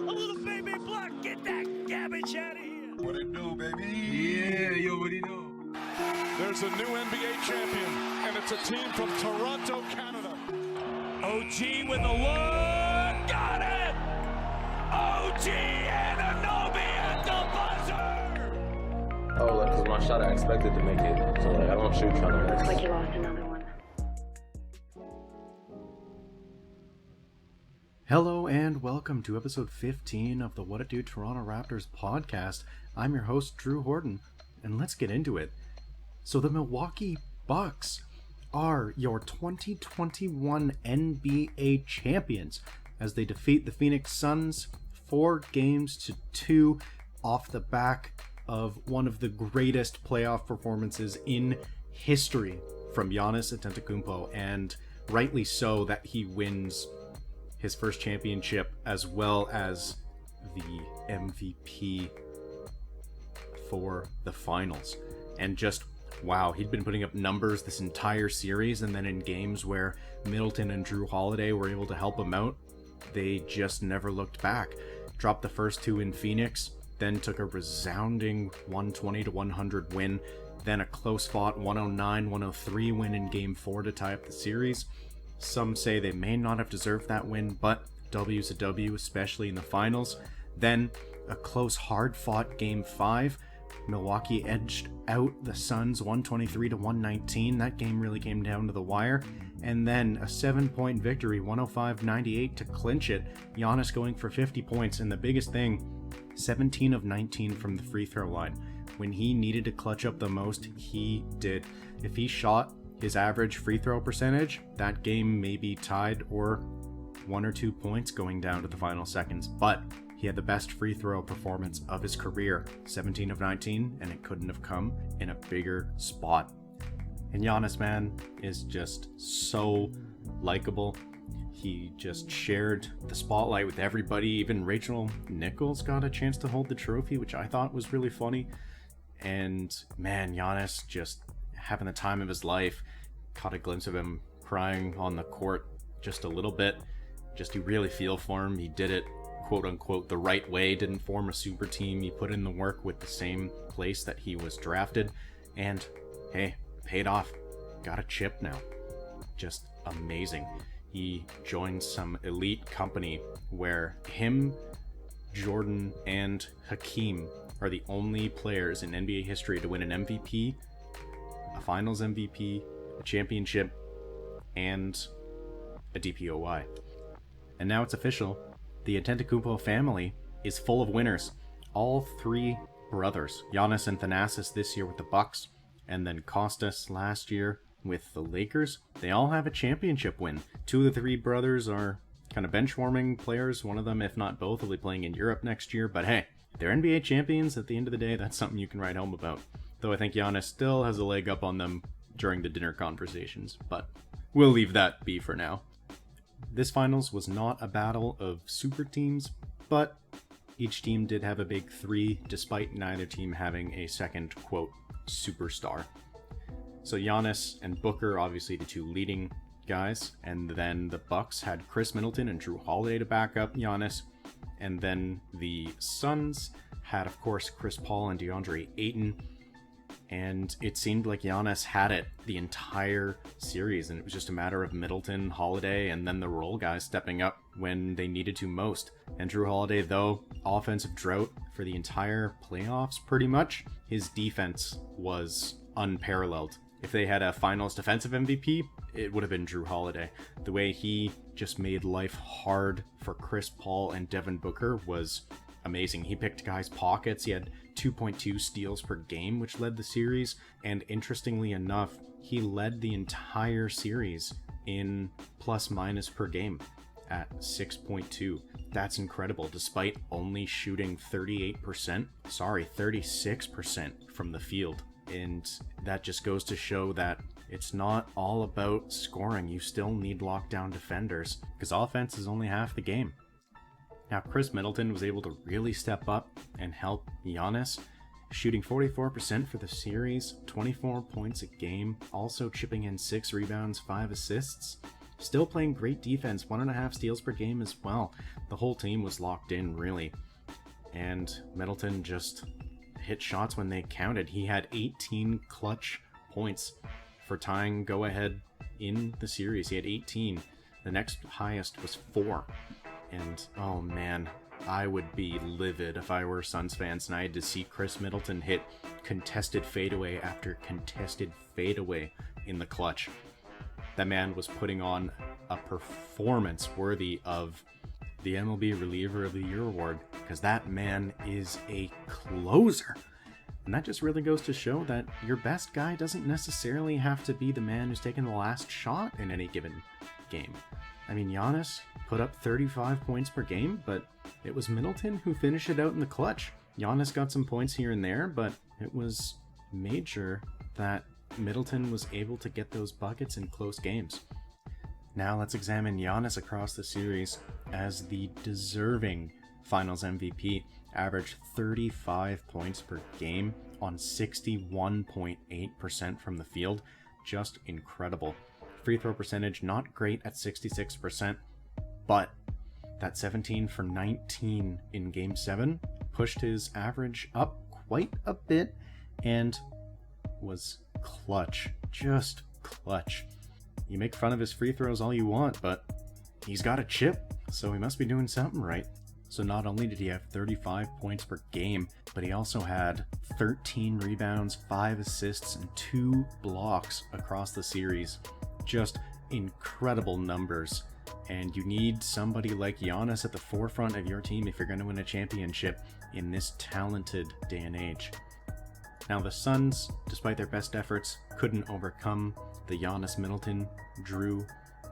A little baby block, get that garbage out of here. What it do, baby? Yeah, yo, what do you know? There's a new NBA champion, and it's a team from Toronto, Canada. OG with a look, got it! OG Anunoby at the buzzer! Oh, like, 'cause my shot, I expected to make it, so like, I don't shoot trying to miss. Looks like you lost another one. Hello and welcome to episode 15 of the What It Do Toronto Raptors podcast. I'm your host, Drew Horton, and let's get into it. So the Milwaukee Bucks are your 2021 NBA champions as they defeat the Phoenix Suns 4-2 off the back of one of the greatest playoff performances in history from Giannis Antetokounmpo, and rightly so that he wins his first championship as well as the MVP for the finals. And just wow, he'd been putting up numbers this entire series, and then in games where Middleton and Drew Holiday were able to help him out, they just never looked back. Dropped the first two in Phoenix, then took a resounding 120-100 win, then a close fought 109-103 win in game 4 to tie up the series. Some say they may not have deserved that win, but W's a W, especially in the finals. Then a close, hard-fought Game 5. Milwaukee edged out the Suns 123-119. That game really came down to the wire. And then a 7-point victory, 105-98 to clinch it. Giannis going for 50 points. And the biggest thing, 17 of 19 from the free throw line. When he needed to clutch up the most, he did. If he shot his average free throw percentage, that game may be tied or 1 or 2 points going down to the final seconds. But he had the best free throw performance of his career, 17 of 19, and it couldn't have come in a bigger spot. And Giannis, man, is just so likable. He just shared the spotlight with everybody. Even Rachel Nichols got a chance to hold the trophy, which I thought was really funny. And man, Giannis just having the time of his life. Caught a glimpse of him crying on the court just a little bit. Just, you really feel for him. He did it, quote unquote, the right way. Didn't form a super team. He put in the work with the same place that he was drafted. And hey, paid off. Got a chip now. Just amazing. He joined some elite company where him, Jordan, and Hakeem are the only players in NBA history to win an MVP, a finals MVP, a championship, and a DPOY. And now it's official. The Antetokounmpo family is full of winners. All three brothers, Giannis and Thanasis this year with the Bucks, and then Kostas last year with the Lakers, they all have a championship win. 2 of the 3 brothers are kind of bench-warming players. One of them, if not both, will be playing in Europe next year. But hey, they're NBA champions. At the end of the day, that's something you can write home about. Though I think Giannis still has a leg up on them during the dinner conversations, but we'll leave that be for now. This finals was not a battle of super teams, but each team did have a big 3, despite neither team having a second, quote, superstar. So Giannis and Booker, obviously the 2 leading guys, and then the Bucks had Chris Middleton and Drew Holiday to back up Giannis, and then the Suns had, of course, Chris Paul and DeAndre Ayton. And it seemed like Giannis had it the entire series, and it was just a matter of Middleton, Holiday, and then the role guys stepping up when they needed to most. And Drew Holiday, though, offensive drought for the entire playoffs pretty much, his defense was unparalleled. If they had a finals defensive MVP, it would have been Drew Holiday. The way he just made life hard for Chris Paul and Devin Booker was amazing. He picked guys' pockets. He had 2.2 steals per game, which led the series. And interestingly enough, he led the entire series in plus minus per game at 6.2. That's incredible, despite only shooting 36% from the field. And that just goes to show that it's not all about scoring. You still need lockdown defenders, because offense is only half the game. Now, Chris Middleton was able to really step up and help Giannis, shooting 44% for the series, 24 points a game, also chipping in 6 rebounds, 5 assists. still playing great defense, 1.5 steals per game as well. The whole team was locked in, really. And Middleton just hit shots when they counted. He had 18 clutch points for tying go-ahead in the series. He had 18. The next highest was 4. And, oh man, I would be livid if I were Suns fans and I had to see Chris Middleton hit contested fadeaway after contested fadeaway in the clutch. That man was putting on a performance worthy of the MLB Reliever of the Year award, because that man is a closer. And that just really goes to show that your best guy doesn't necessarily have to be the man who's taking the last shot in any given game. I mean, Giannis put up 35 points per game, but it was Middleton who finished it out in the clutch. Giannis got some points here and there, but it was major that Middleton was able to get those buckets in close games. Now let's examine Giannis across the series as the deserving Finals MVP. Averaged 35 points per game on 61.8% from the field. Just incredible. Free throw percentage not great at 66%, but that 17 for 19 in Game 7 pushed his average up quite a bit and was clutch. Just clutch. You make fun of his free throws all you want, but he's got a chip, so he must be doing something right. So not only did he have 35 points per game, but he also had 13 rebounds, 5 assists, and 2 blocks across the series. Just incredible numbers. And you need somebody like Giannis at the forefront of your team if you're going to win a championship in this talented day and age. Now the Suns, despite their best efforts, couldn't overcome the Giannis, Middleton, Drew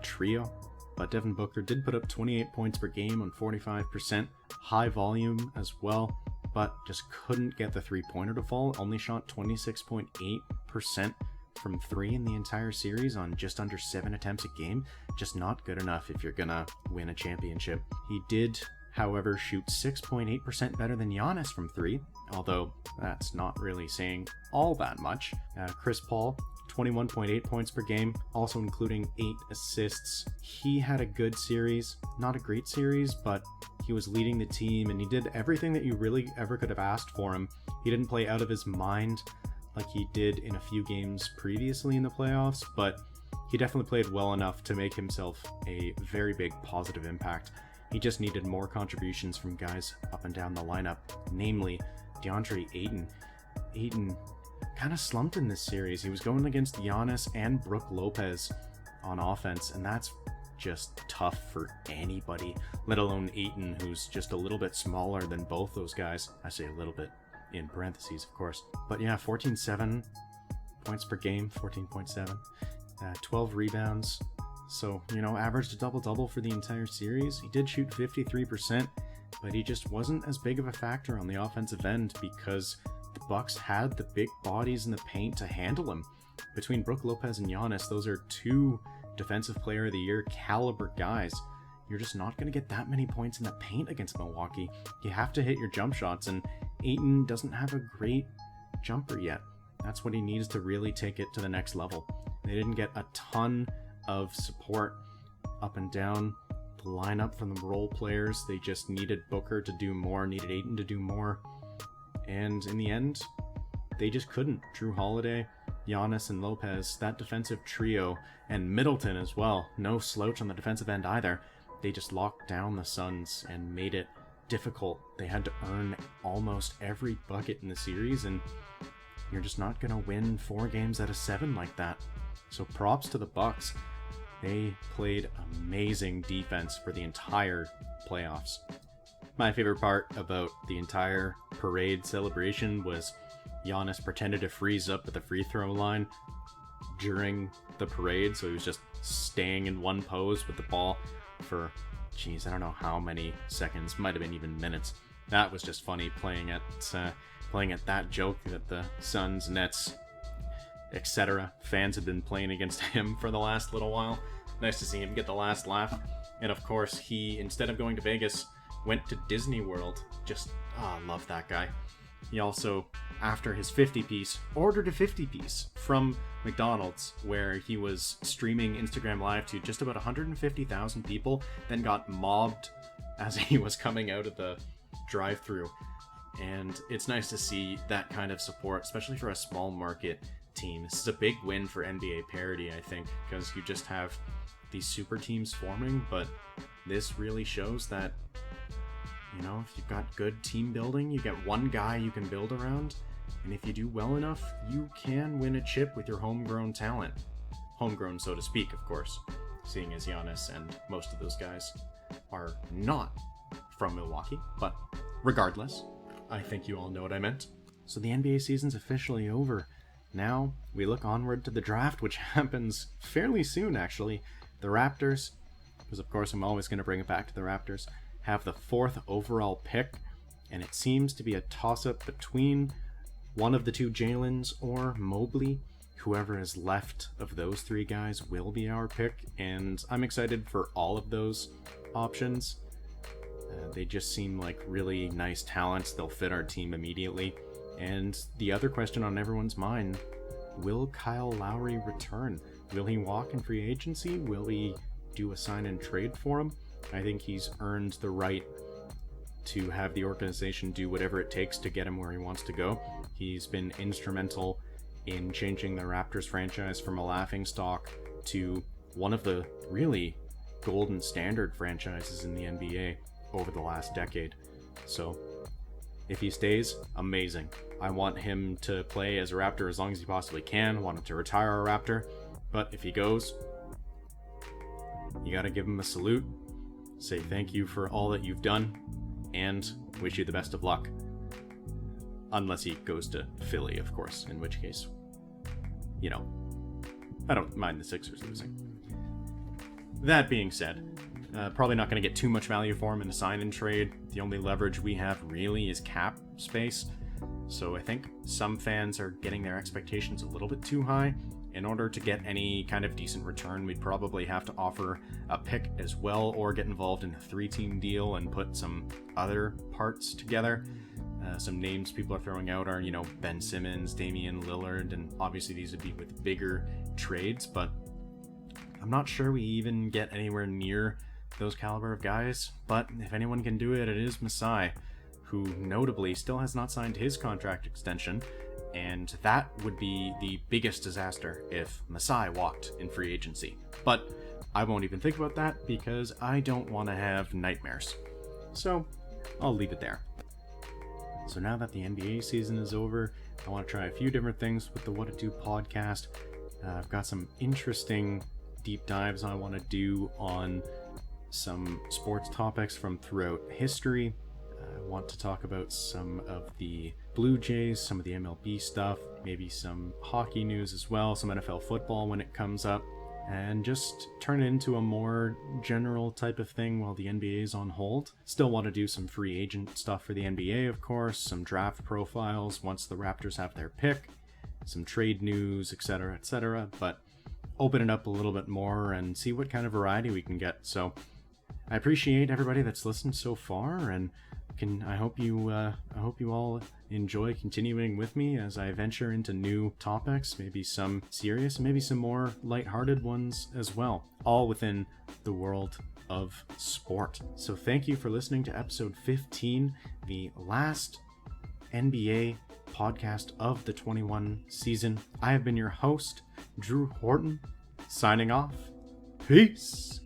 trio. But Devin Booker did put up 28 points per game on 45%, high volume as well, but just couldn't get the three-pointer to fall. Only shot 26.8% from 3 in the entire series on just under 7 attempts a game. Just not good enough if you're gonna win a championship. He did, however, shoot 6.8% better than Giannis from 3, although that's not really saying all that much. Chris Paul, 21.8 points per game, also including 8 assists. He had a good series, not a great series, but he was leading the team and he did everything that you really ever could have asked for him. He didn't play out of his mind like he did in a few games previously in the playoffs, but he definitely played well enough to make himself a very big positive impact. He just needed more contributions from guys up and down the lineup, namely DeAndre Ayton. Ayton kind of slumped in this series. He was going against Giannis and Brook Lopez on offense, and that's just tough for anybody, let alone Ayton, who's just a little bit smaller than both those guys. I say a little bit in parentheses, of course. But yeah, 14.7 points per game, 14.7, 12 rebounds. So, averaged a double-double for the entire series. He did shoot 53%, but he just wasn't as big of a factor on the offensive end because the Bucks had the big bodies in the paint to handle him. Between Brook Lopez and Giannis, those are 2 Defensive Player of the Year caliber guys. You're just not going to get that many points in the paint against Milwaukee. You have to hit your jump shots, and Ayton doesn't have a great jumper yet. That's what he needs to really take it to the next level. They didn't get a ton of support up and down the lineup from the role players. They just needed Booker to do more, needed Ayton to do more. And in the end, they just couldn't. Drew Holiday, Giannis, and Lopez, that defensive trio, and Middleton as well, no slouch on the defensive end either. They just locked down the Suns and made it difficult. They had to earn almost every bucket in the series, and you're just not going to win 4 games out of 7 like that. So props to the Bucks. They played amazing defense for the entire playoffs. My favorite part about the entire parade celebration was Giannis pretended to freeze up at the free throw line during the parade, so he was just staying in one pose with the ball for, I don't know how many seconds, might have been even minutes. That was just funny, playing at that joke that the Suns, Nets, etc. fans had been playing against him for the last little while. Nice to see him get the last laugh. And of course, he, instead of going to Vegas, went to Disney World. Just, love that guy. He also, after his 50-piece, ordered a 50-piece from McDonald's, where he was streaming Instagram Live to just about 150,000 people, then got mobbed as he was coming out of the drive-thru. And it's nice to see that kind of support, especially for a small market team. This is a big win for NBA parity, I think, because you just have these super teams forming, but this really shows that, you know, if you've got good team building, you get one guy you can build around, and if you do well enough, you can win a chip with your homegrown talent. Homegrown, so to speak, of course, seeing as Giannis and most of those guys are not from Milwaukee, but regardless, I think you all know what I meant. So the NBA season's officially over. Now we look onward to the draft, which happens fairly soon, actually. The Raptors, because of course I'm always going to bring it back to the Raptors, have the 4th overall pick, and it seems to be a toss-up between one of the two Jalens or Mobley. Whoever is left of those three guys will be our pick, and I'm excited for all of those options. They just seem like really nice talents. They'll fit our team immediately. And the other question on everyone's mind, will Kyle Lowry return? Will he walk in free agency? Will we do a sign and trade for him? I think he's earned the right to have the organization do whatever it takes to get him where he wants to go. He's been instrumental in changing the Raptors franchise from a laughingstock to one of the really golden standard franchises in the NBA over the last decade. So if he stays, amazing. I want him to play as a Raptor as long as he possibly can. I want him to retire a Raptor. But if he goes, you gotta give him a salute, say thank you for all that you've done, and wish you the best of luck. Unless he goes to Philly, of course, in which case, you know, I don't mind the Sixers losing. That being said, probably not going to get too much value for him in a sign and trade. The only leverage we have really is cap space. So I think some fans are getting their expectations a little bit too high. In order to get any kind of decent return, we'd probably have to offer a pick as well, or get involved in a 3-team deal and put some other parts together. Some names people are throwing out are, you know, Ben Simmons, Damian Lillard, and obviously these would be with bigger trades, but I'm not sure we even get anywhere near those caliber of guys. But if anyone can do it, it is Masai, who notably still has not signed his contract extension, and that would be the biggest disaster if Masai walked in free agency. But I won't even think about that because I don't want to have nightmares. So I'll leave it there. So now that the NBA season is over, I want to try a few different things with the What It Do podcast. I've got some interesting deep dives I want to do on some sports topics from throughout history. I want to talk about some of the Blue Jays, some of the MLB stuff, maybe some hockey news as well, some NFL football when it comes up, and just turn it into a more general type of thing while the NBA is on hold. Still want to do some free agent stuff for the NBA, of course, some draft profiles once the Raptors have their pick, some trade news, etc., but open it up a little bit more and see what kind of variety we can get. So I appreciate everybody that's listened so far, and I hope you all enjoy continuing with me as I venture into new topics, maybe some serious, maybe some more lighthearted ones as well, all within the world of sport. So thank you for listening to episode 15, the last NBA podcast of the 21 season. I have been your host, Drew Horton, signing off. Peace.